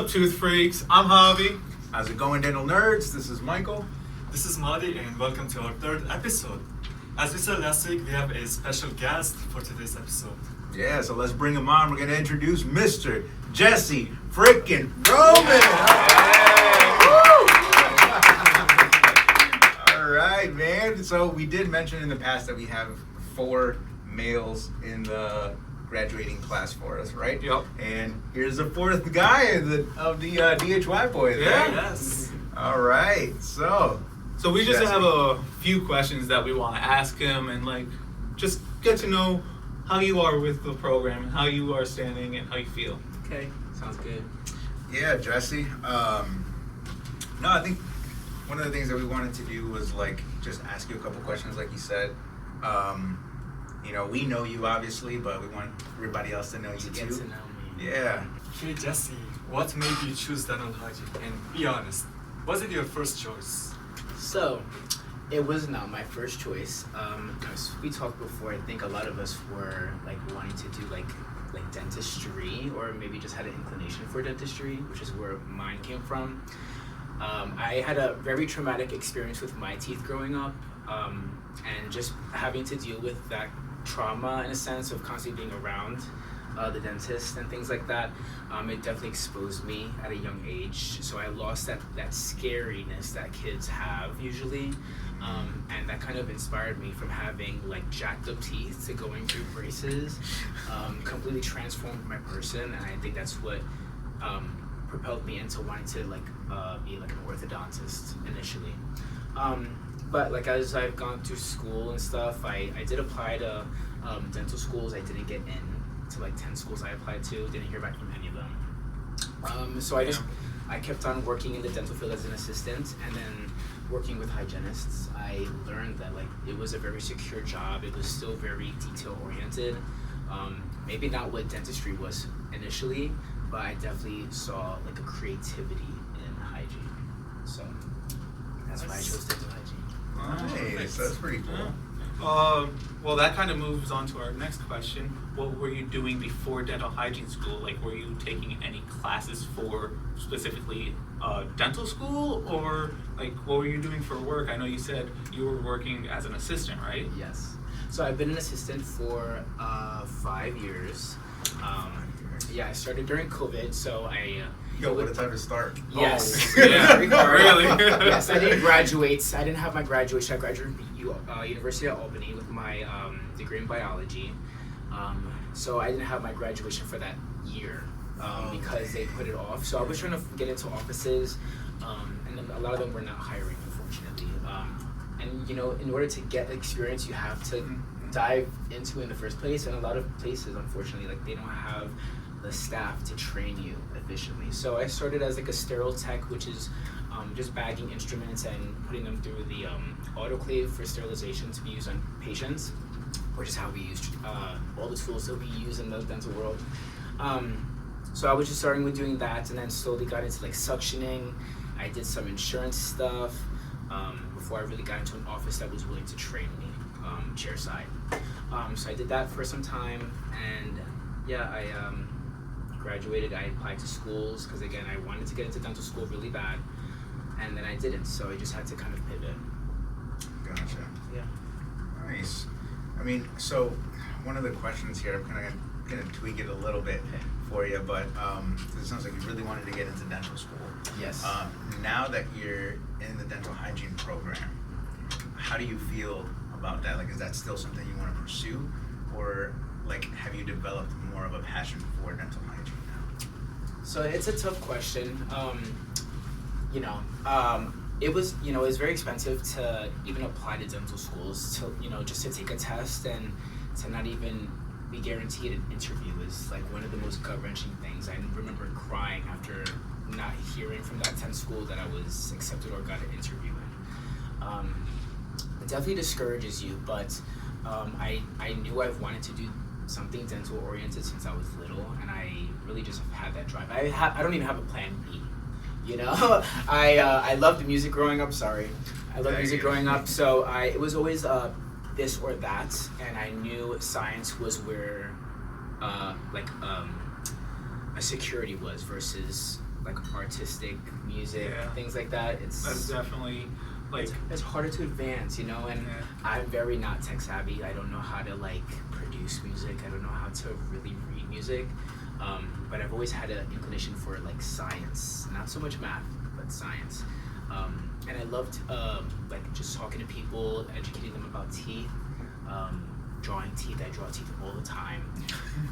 up, Tooth Freaks? I'm Javi. How's it going, dental nerds? This is Michael. This is Madi and welcome to our third episode. As we said last week, we have a special guest for today's episode. Yeah, so let's bring him on. We're going to introduce Mr. Jesse freaking Roman. All right, man. So we did mention in the past that we have 4 males in the graduating class for us, right? Yep. And here's the 4th guy of the DHY boys, Yeah. right? Yes. All right, so So we just Jesse. have a few questions that we want to ask him and just get to know how you are with the program and how you are standing and how you feel. Okay, sounds good. Yeah, Jesse. No, I think one of the things that we wanted to do was just ask you a couple questions, like you said. We know you obviously, but we want everybody else to know you To too. get to know me. Yeah. Okay, Jesse, what made you choose dental hygiene? And be honest, was it your first choice? So, it was not my first choice. As we talked before, I think a lot of us were wanting to do like dentistry, or maybe just had an inclination for dentistry, which is where mine came from. I had a very traumatic experience with my teeth growing up, and just having to deal with that trauma in a sense of constantly being around the dentist and things like that. It definitely exposed me at a young age, so I lost that scariness that kids have usually, and that kind of inspired me from having jacked up teeth to going through braces. Completely transformed my person, and I think that's what propelled me into wanting to be an orthodontist initially. But as I've gone through school and stuff, I did apply to dental schools. I didn't get in to 10 schools I applied to, didn't hear back from any of them. So I kept on working in the dental field as an assistant, and then working with hygienists. I learned that it was a very secure job. It was still very detail oriented. Maybe not what dentistry was initially, but I definitely saw a creativity in hygiene. So that's why I chose dental hygiene. Nice. That's pretty cool. Yeah. Well, that kind of moves on to our next question. What were you doing before dental hygiene school? Were you taking any classes for specifically dental school, or what were you doing for work? I know you said you were working as an assistant, right? Yes. So I've been an assistant for 5 years. I started during COVID, so I... Yo, what a time to start. Yes. Oh, yeah, Very hard. really? Yes, I didn't graduate. I didn't have my graduation. I graduated University of Albany with my degree in biology. So I didn't have my graduation for that year because they put it off. So I was trying to get into offices, and then a lot of them were not hiring, unfortunately. And in order to get experience, you have to dive into it in the first place. And a lot of places, unfortunately, they don't have the staff to train you efficiently. So I started as a sterile tech, which is just bagging instruments and putting them through the autoclave for sterilization to be used on patients, which is how we use all the tools that we use in the dental world. So I was just starting with doing that, and then slowly got into suctioning. I did some insurance stuff before I really got into an office that was willing to train me, chair side. So I did that for some time, and I graduated. I applied to schools because, again, I wanted to get into dental school really bad, and then I didn't, so I just had to kind of pivot. Gotcha. Yeah. Nice. So one of the questions here, I'm kind of going to tweak it a little bit for you, but it sounds like you really wanted to get into dental school. Yes. Now that you're in the dental hygiene program, how do you feel about that? Is that still something you want to pursue, or have you developed more of a passion for dental hygiene now? So it's a tough question. It was very expensive to even apply to dental schools, to just to take a test and to not even be guaranteed an interview is one of the most gut-wrenching things. I remember crying after not hearing from that 10th school that I was accepted or got an interview in. It definitely discourages you, but I knew I've wanted to do something dental oriented since I was little, and I really just have had that drive. I don't even have a plan B. I loved music growing up. I loved music growing up, so it was always this or that, and I knew science was where a security was versus like artistic music, Yeah. things like that. That's definitely like It's harder to advance, and Yeah. I'm very not tech savvy. I don't know how to like produce music. I don't know how to really read music. But I've always had an inclination for like science, not so much math, but science. And I loved like just talking to people, educating them about teeth, drawing teeth. I draw teeth all the time.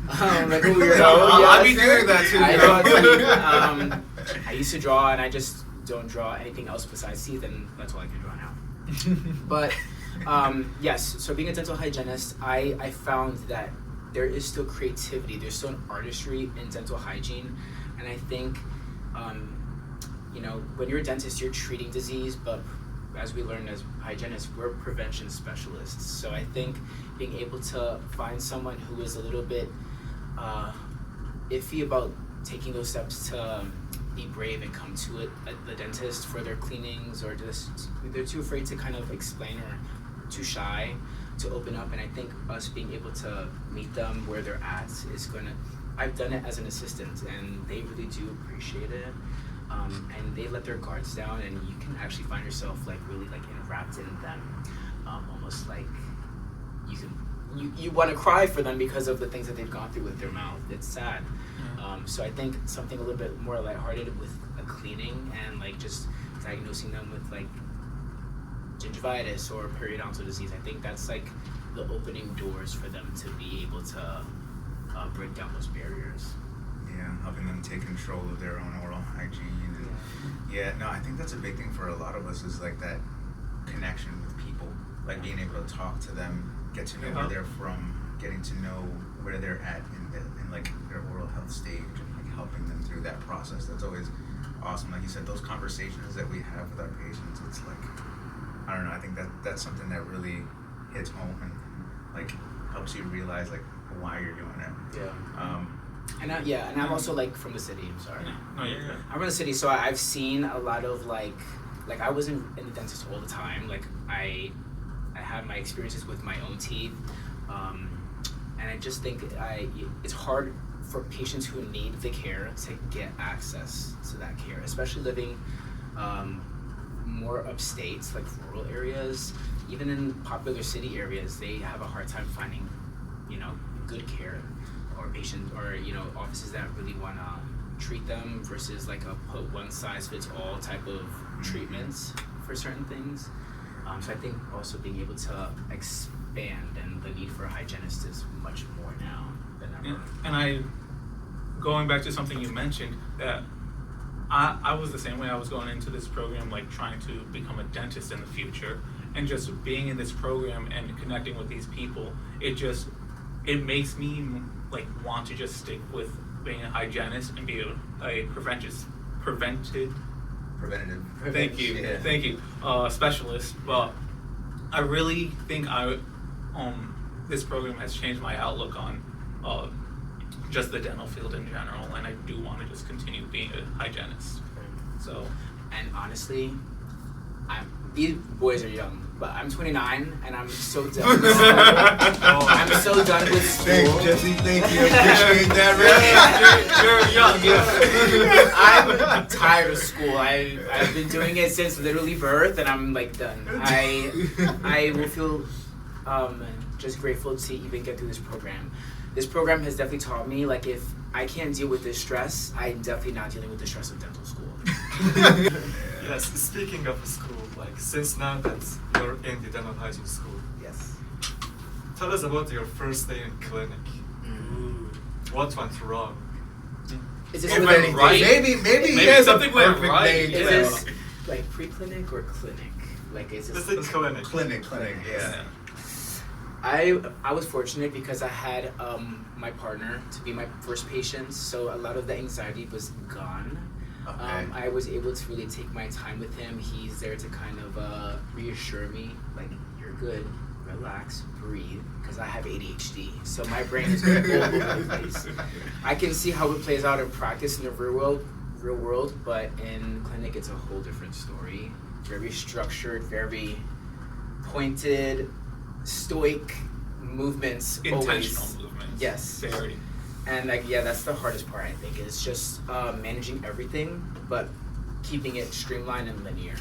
Like a weirdo. I'll be doing that too. I draw teeth. I used to draw, and I just don't draw anything else besides teeth, and that's all I can draw now. But yes, so being a dental hygienist, I found that there is still creativity, there's still an artistry in dental hygiene, and I think when you're a dentist, you're treating disease, but as we learned as hygienists, we're prevention specialists. So I think being able to find someone who is a little bit iffy about taking those steps to be brave and come to it at the dentist for their cleanings, or just they're too afraid to kind of explain or too shy to open up. And I think us being able to meet them where they're at is gonna, I've done it as an assistant, and they really do appreciate it. And they let their guards down, and you can actually find yourself like really like enwrapped in them, almost like you want to cry for them because of the things that they've gone through with their mouth. It's sad. So I think something a little bit more lighthearted with a cleaning, and like just diagnosing them with like gingivitis or periodontal disease. I think that's like the opening doors for them to be able to break down those barriers. Yeah, helping them take control of their own oral hygiene. And I think that's a big thing for a lot of us, is like that connection with people, like being able to talk to them, get to know where they're from, getting to know where they're at in like their oral health stage, and like helping them through that process. That's always awesome. Like you said, those conversations that we have with our patients, it's like, I don't know, I think that's something that really hits home and like helps you realize like why you're doing it. And I'm also like from the city. I'm sorry. No, yeah. I'm from the city, so I've seen a lot of like I wasn't in the dentist all the time. Like I had my experiences with my own teeth, and I just think it's hard for patients who need the care to get access to that care, especially living more upstate, like rural areas. Even in popular city areas, they have a hard time finding, good care, or patients, or offices that really want to treat them versus like a put one size fits all type of treatments for certain things. So I think also being able to expand, and the need for a hygienist is much more now than ever. And going back to something you mentioned, that I was the same way. I was going into this program like trying to become a dentist in the future, and just being in this program and connecting with these people, it makes me like want to just stick with being a hygienist and be a preventative. Thank you. Specialist. But I really think this program has changed my outlook on just the dental field in general, and I do want to just continue being a hygienist. So, and honestly, these boys are young, but I'm 29 and I'm so done with school. I'm so done with school. Thanks, Jesse. Thank you. Appreciate that, you're young, yeah. I'm tired of school. I've been doing it since literally birth, and I'm like done. I will feel just grateful to even get through this program. This program has definitely taught me, like, if I can't deal with this stress, I'm definitely not dealing with the stress of dental school. Yes, speaking of school, like since now that you're in the dental hygiene school, Yes. tell us about your first day in clinic. What went wrong? Is this It with went anything? right. Maybe he Maybe has a something went perfect right. name Is for this it. like pre-clinic or clinic? Like, is It's this? a clinic. Clinic, yeah. I was fortunate because I had my partner to be my first patient, so a lot of the anxiety was gone. Okay. I was able to really take my time with him. He's there to kind of reassure me, like, you're good, relax, breathe, because I have ADHD, so my brain is all over the place. I can see how it plays out in practice in the real world, but in clinic it's a whole different story. Very structured, very pointed, stoic movements. Intentional always. movements. Yes. Very. And like, yeah, that's the hardest part, I think. It's just managing everything, but keeping it streamlined and linear.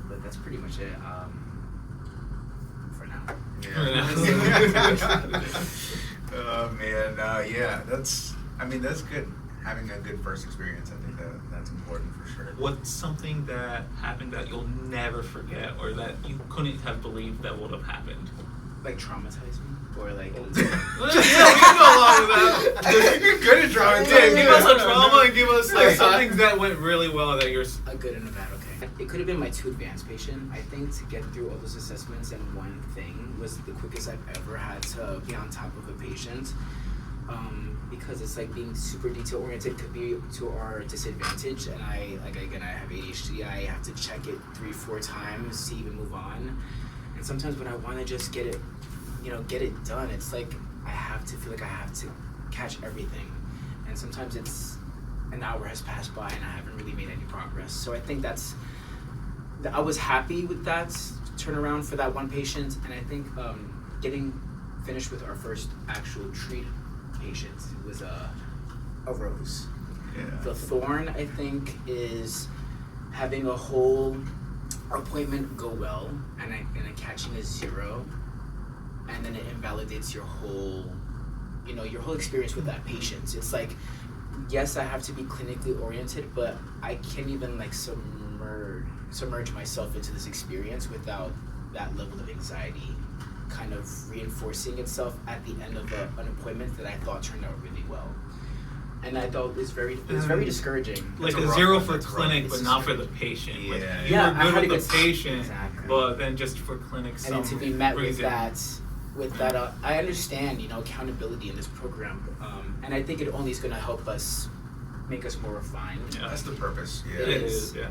But that's pretty much it for now. Yeah. Oh man, yeah, that's good. Having a good first experience, I think that's important for sure. What's something that happened that you'll never forget, or that you couldn't have believed that would have happened? Like traumatize me? Or like... Yeah, we can go along with that. You're good at drawing. Yeah, give us a trauma and give us like something that went really well that you're... A good and a bad, okay. It could have been my 2 advanced patient. I think to get through all those assessments and one thing was the quickest I've ever had to be on top of a patient. Because it's like being super detail oriented could be to our disadvantage, and I have ADHD. I have to check it 3-4 times to even move on. And sometimes when I want to just get it done, it's like I feel like I have to catch everything. And sometimes it's an hour has passed by and I haven't really made any progress. So I think I was happy with that turnaround for that one patient, and I think getting finished with our first actual treat patient was a rose. Yeah. The thorn, I think, is having a whole appointment go well and catching a 0, and then it invalidates your whole experience with that patient. It's like, yes, I have to be clinically oriented, but I can't even like submerge myself into this experience without that level of anxiety kind of reinforcing itself at the end of an appointment that I thought turned out really well. And I thought it was very discouraging. Like It's a a 0 rough for one. clinic, It's but just not for very- the patient. Yeah. Like, Yeah, you I were had good to with the get- patient, Exactly. but then just for clinic, And some then to be met reason. with that, I understand, accountability in this program, and I think it only is going to help us make us more refined. Yeah. That's the purpose. Yeah. It is, yeah.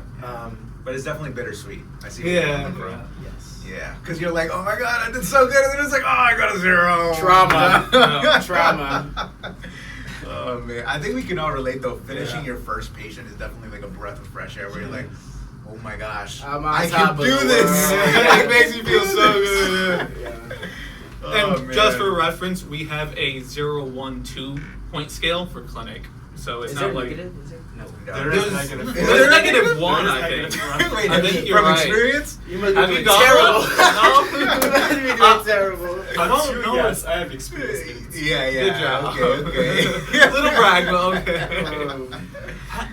But it's definitely bittersweet. I see. where you're Yeah, coming from. yeah. Yes. Yeah, because you're like, oh my god, I did so good, and then it's like, oh, I got a 0. Trauma. Trauma. Oh man, I think we can all relate though. Finishing Yeah. your first patient is definitely like a breath of fresh air, where you're like, oh my gosh, I'm on I top can of do the this. world. It makes you feel so good. Yeah. Oh, And man. just for reference, we have a 0, 1, 2 point scale for clinic. So it's Is not there like... negative? Is there? No. There There's- is negative. there's negative 1, There is I negative think. one. Wait, I think you're from right. experience? You must Have be you doing got terrible. one? You must be doing terrible. I don't Two, know. Yes, I have experience with it. Yeah, yeah. Good job. Okay. Little brag, but okay. Um,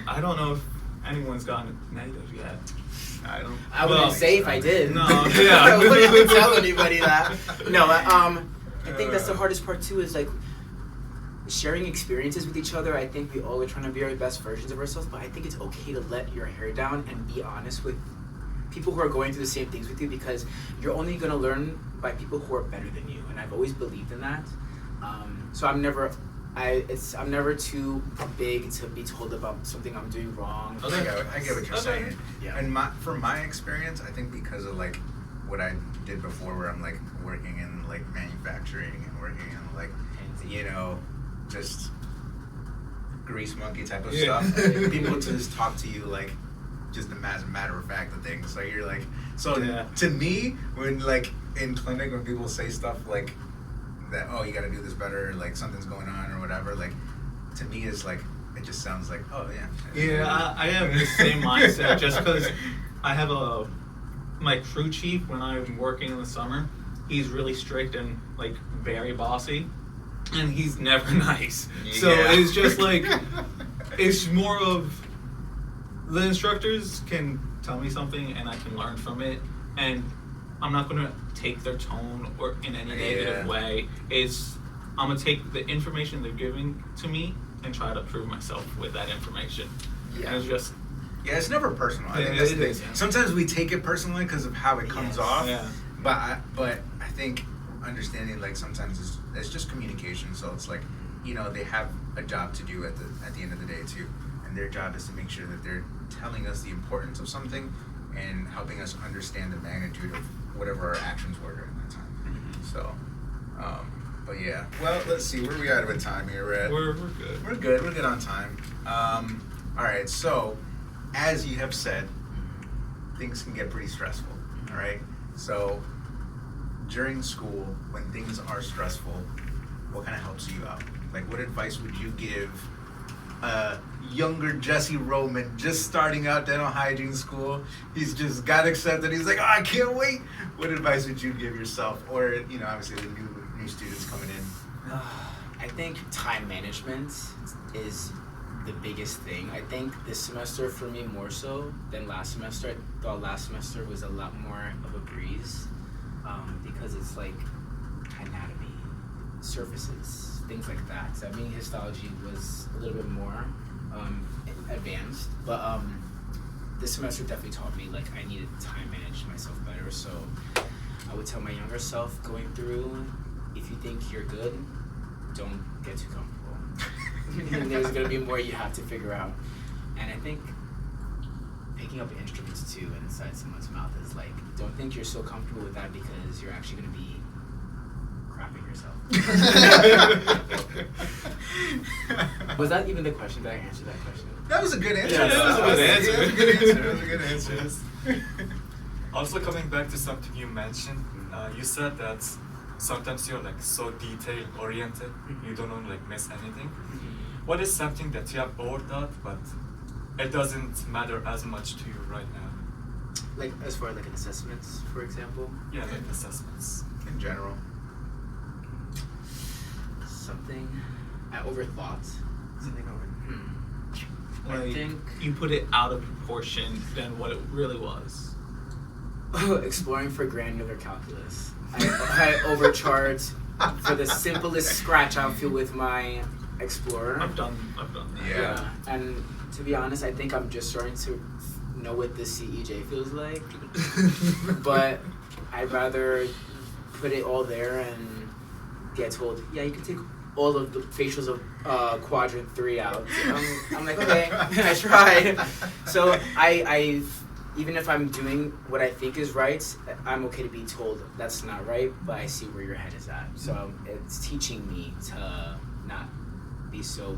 I don't know if anyone's gotten negative yet. I don't. I wouldn't say if I did. No, I yeah. wouldn't even tell anybody that. No, I think that's the hardest part too, is like sharing experiences with each other. I think we all are trying to be our best versions of ourselves, but I think it's okay to let your hair down and be honest with people who are going through the same things with you, because you're only going to learn by people who are better than you, and I've always believed in that. So I'm never too big to be told about something I'm doing wrong. I get what you're Okay. saying. Yeah. And from my experience, I think because of like what I did before, where I'm like working in like manufacturing and working in like, just grease monkey type of Yeah. stuff. People just talk to you like just as a matter of fact of things. So you're like, Yeah. to me, when like in clinic, when people say stuff like that, oh, you got to do this better, like something's going on or whatever, like to me it's like, it just sounds like, oh yeah. Yeah, I have the same mindset just because I have my crew chief when I'm working in the summer. He's really strict and like very bossy, and he's never nice. So Yeah. it's just like it's more of the instructors can tell me something and I can learn from it, and I'm not gonna take their tone or in any negative Yeah. way. I'm gonna take the information they're giving to me and try to prove myself with that information. Yeah. And it's just Yeah, it's never personal. I Yeah, think that's it the is, thing. yeah. Sometimes we take it personally because of how it comes Yes. off. Yeah. But I think understanding like sometimes it's just communication. So it's like, they have a job to do at the end of the day too, and their job is to make sure that they're telling us the importance of something and helping us understand the magnitude of whatever our actions were during that time. So, but yeah. Well, let's see where we at with time here, Red. we're good. We're good. We're good on time. All right. So, as you have said, things can get pretty stressful. All right. So, during school, when things are stressful, what kind of helps you out? Like, what advice would you give younger Jesse Roman just starting out dental hygiene school? He's just got accepted. He's like, oh, I can't wait. What advice would you give yourself, or obviously the new students coming in? I think time management is the biggest thing. I think this semester for me more so than last semester. I thought last semester was a lot more of a breeze because it's like anatomy, surfaces, things like that. So I mean, histology was a little bit more advanced, but this semester definitely taught me like I needed to time manage myself better. So I would tell my younger self going through, if you think you're good, don't get too comfortable. And there's gonna be more you have to figure out. And I think picking up instruments too inside someone's mouth is like, don't think you're so comfortable with that because you're actually gonna be crapping yourself. Was that even the question? Did I answer that question? That was a good answer. Yeah, that was a good answer. Yeah, that was a good answer. Yes. Also, coming back to something you mentioned, you said that sometimes you're like so detail oriented, you don't want to like miss anything. What is something that you have overthought, but it doesn't matter as much to you right now? Like as far as like an assessments, for example. Yeah, like assessments. In general. Something I overthought. Something over. I Like, think you put it out of proportion than what it really was. exploring for granular calculus. I overcharged for the simplest scratch outfit with my Explorer. I've done that. Yeah. And to be honest, I think I'm just starting to know what the CEJ feels like. But I'd rather put it all there and get told, yeah, you can take all of the facials of quadrant 3 out. I'm like, okay, I tried. So I even if I'm doing what I think is right, I'm okay to be told that's not right, but I see where your head is at. So it's teaching me to not be so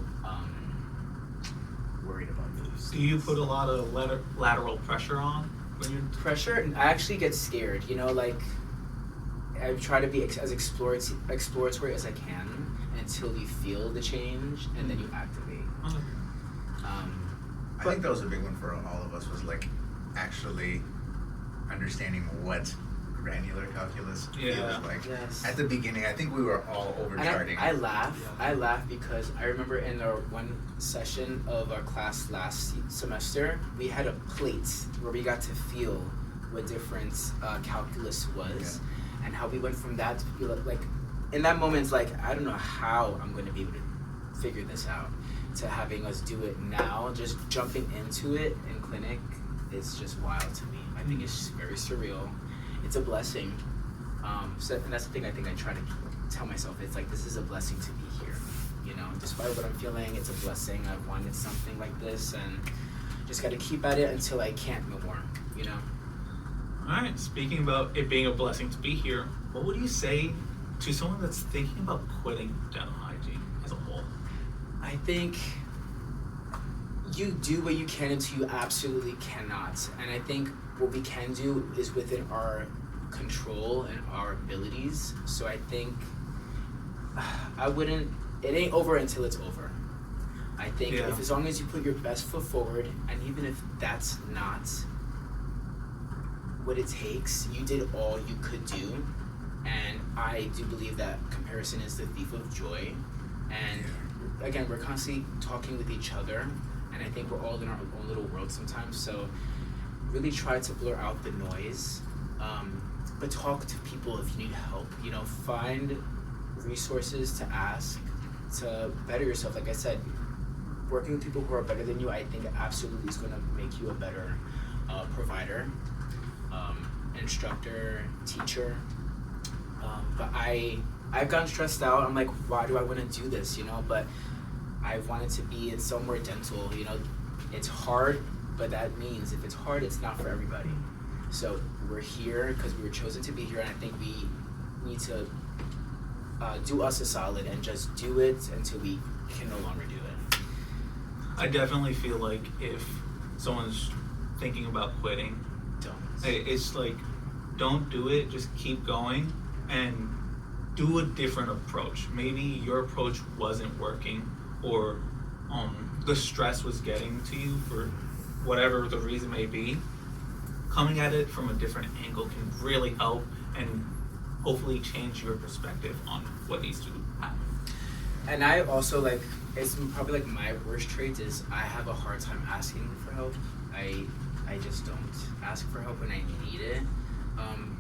worried about those. Do you put a lot of lateral pressure on when you're Pressure? I actually get scared, like I try to be as exploratory as I can until you feel the change and then you activate. I think that was a big one for all of us, was like actually understanding what granular calculus Yeah. feels like. Yes. At the beginning, I think we were all overcharting. And I laugh because I remember in our one session of our class last semester, we had a plate where we got to feel what different calculus was, and how we went from that to feel like, in that moment, it's like, I don't know how I'm going to be able to figure this out, to having us do it now, just jumping into it in clinic, it's just wild to me. I think it's very surreal. It's a blessing. And that's the thing I think I try to tell myself. It's like, this is a blessing to be here. Despite what I'm feeling, it's a blessing. I've wanted something like this, and just got to keep at it until I can't no more. All right, speaking about it being a blessing to be here, what would you say to someone that's thinking about quitting dental hygiene as a whole? I think you do what you can until you absolutely cannot. And I think what we can do is within our control and our abilities. So I think it ain't over until it's over. I think if as long as you put your best foot forward, and even if that's not what it takes, you did all you could do. And I do believe that comparison is the thief of joy. And again, we're constantly talking with each other, and I think we're all in our own little world sometimes. So really try to blur out the noise, but talk to people if you need help. Find resources to ask to better yourself. Like I said, working with people who are better than you, I think absolutely is going to make you a better provider, instructor, teacher. But I've gotten stressed out. I'm like, why do I want to do this? But I wanted to be in somewhere dental. It's hard, but that means if it's hard, it's not for everybody. So we're here because we were chosen to be here, and I think we need to do us a solid and just do it until we can no longer do it. I definitely feel like if someone's thinking about quitting, Don't. it's like, don't do it, just keep going and do a different approach. Maybe your approach wasn't working, or the stress was getting to you for whatever the reason may be. Coming at it from a different angle can really help and hopefully change your perspective on what needs to happen. And I also like, it's probably like my worst trait is I have a hard time asking for help. I just don't ask for help when I need it.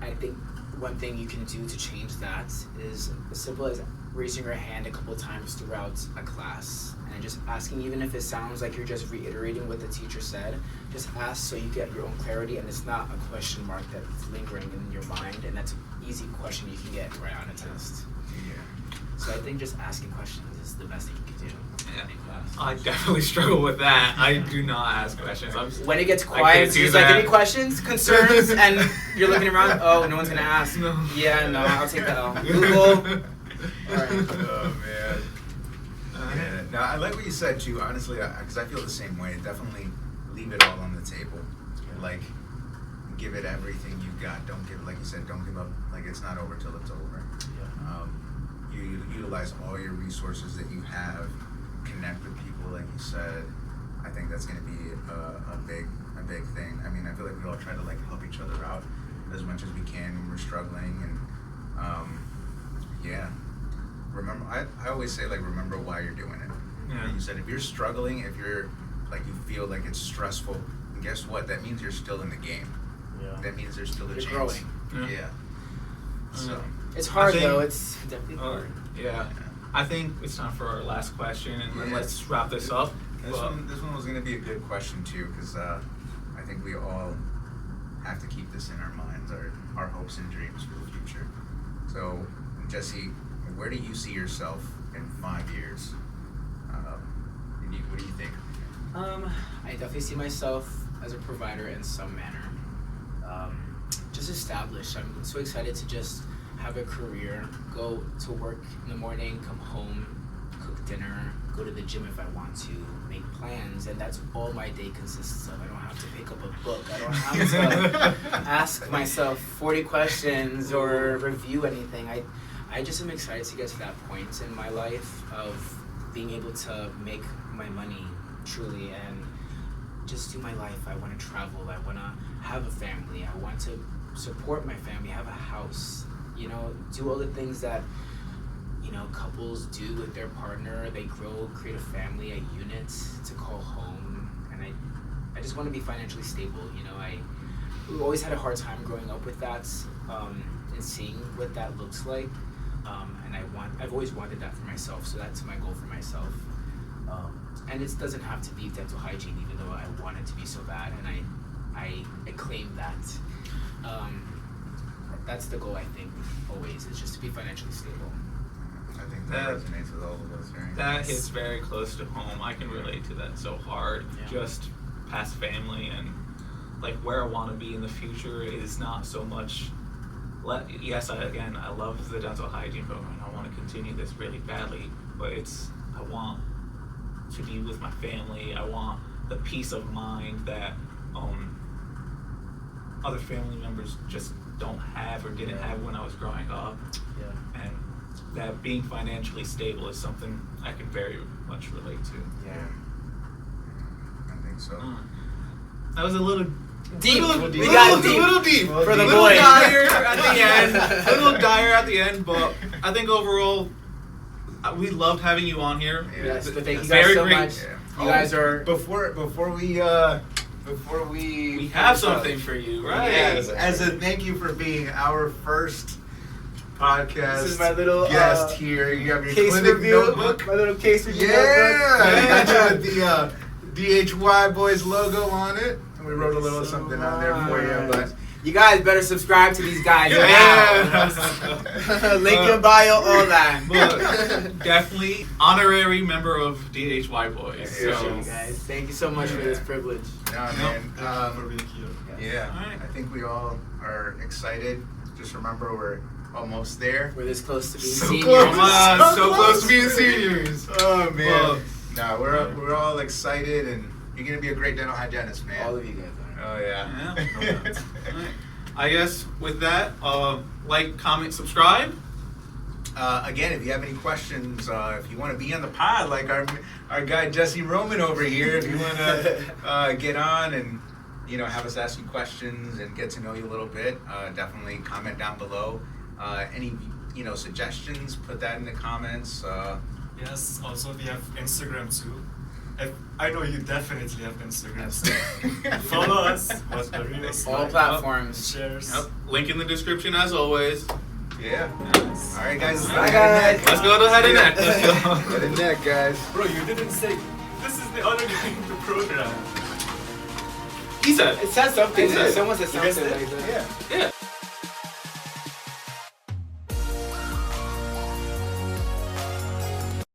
I think one thing you can do to change that is as simple as raising your hand a couple times throughout a class and just asking, even if it sounds like you're just reiterating what the teacher said, just ask so you get your own clarity and it's not a question mark that's lingering in your mind, and that's an easy question you can get right on a test. Yeah. So I think just asking questions is the best thing you can do in class. I definitely struggle with that. I do not ask questions. When it gets I quiet, can't it's do just like, that. any questions, concerns, and you're looking around, oh, no one's gonna ask. No. Yeah, no, I'll take that L. Google. Alright. Oh man. Yeah. No, I like what you said too. Honestly, because I feel the same way. Definitely leave it all on the table. Like, give it everything you got. Don't give, like you said, don't give up. Like, it's not over till it's over. You utilize all your resources that you have. Connect with people, like you said. I think that's going to be a big thing. I mean, I feel like we all try to like help each other out as much as we can when we're struggling, and yeah. Remember, I always say, like, remember why you're doing it. Yeah. Like you said, if you're struggling, if you're like you feel like it's stressful, guess what? That means you're still in the game. Yeah. That means there's still a You're chance. growing. Yeah. So. It's hard think- though, it's definitely Uh, hard. yeah. I think it's time for our last question, and then Yeah. let's wrap this up. This one was going to be a good question too, because I think we all have to keep this in our minds, our hopes and dreams for the future. So, Jesse, where do you see yourself in 5 years? What do you think? I definitely see myself as a provider in some manner. Just established. I'm so excited to just have a career, go to work in the morning, come home, cook dinner, go to the gym if I want to, make plans, and that's all my day consists of. I don't have to pick up a book. I don't have to ask myself 40 questions or review anything. I just am excited to get to that point in my life of being able to make my money truly and just do my life. I want to travel. I want to have a family. I want to support my family, have a house, do all the things that, couples do with their partner. They grow, create a family, a unit to call home. And I just want to be financially stable. We always had a hard time growing up with that and seeing what that looks like. And I've always wanted that for myself. So that's my goal for myself. And it doesn't have to be dental hygiene, even though I want it to be so bad, and I claim that. That's the goal, I think, always, is just to be financially stable. I think that resonates with all of us, right? That hits very close to home. I can relate to that so hard. Yeah. Just past family and like where I want to be in the future is not so much. Yes, I love the dental hygiene program. I want to continue this really badly, but I want to be with my family. I want the peace of mind that other family members just don't have or didn't have when I was growing up. Yeah. And that being financially stable is something I can very much relate to. Yeah. I think so. That was a little Deep. Little deep. For the little boy. dire at the end. A little dire at the end, but I think overall we loved having you on here. Yes, but thank you Very guys so great. much. Yeah. You guys are. Before we We have something for you, right? Yes, as a thank you for being our first podcast This is my little guest here. You have your case clinic review. notebook. My little case review Yeah, notebook. got you with the DHY Boys logo on it, and we wrote a little something on there for you. But You guys better subscribe to these guys Yeah. now. Link in bio, all that. But definitely honorary member of DHY Boys. Yeah. Appreciate So, you guys. Thank you so much for this privilege. no, man. for being here. Yeah, Alright. I think we all are excited. Just remember, we're almost there. We're this close to being So seniors. close. come on, so close. close to being seniors. Oh man. Well, No, we're all excited, and you're gonna be a great dental hygienist, man. All of you guys are. Oh yeah. Yeah. Alright. I guess with that, like, comment, subscribe. Again, if you have any questions, if you want to be on the pod, like our guy Jesse Roman over here, if you want to get on and have us ask you questions and get to know you a little bit, definitely comment down below. Any suggestions, put that in the comments. Yes, also we have Instagram too. I know you definitely have Instagram. So follow us. What's the real All platforms. Shares. Yep. Link in the description as always. Yeah. Yes. All right, guys. Bye, guys. Let's go to head and neck. Let's go. Head and neck, guys. Bro, you didn't say this is the other guy in the program. He said. It said something. It said- Someone said You guys something did? like that. Yeah. Yeah.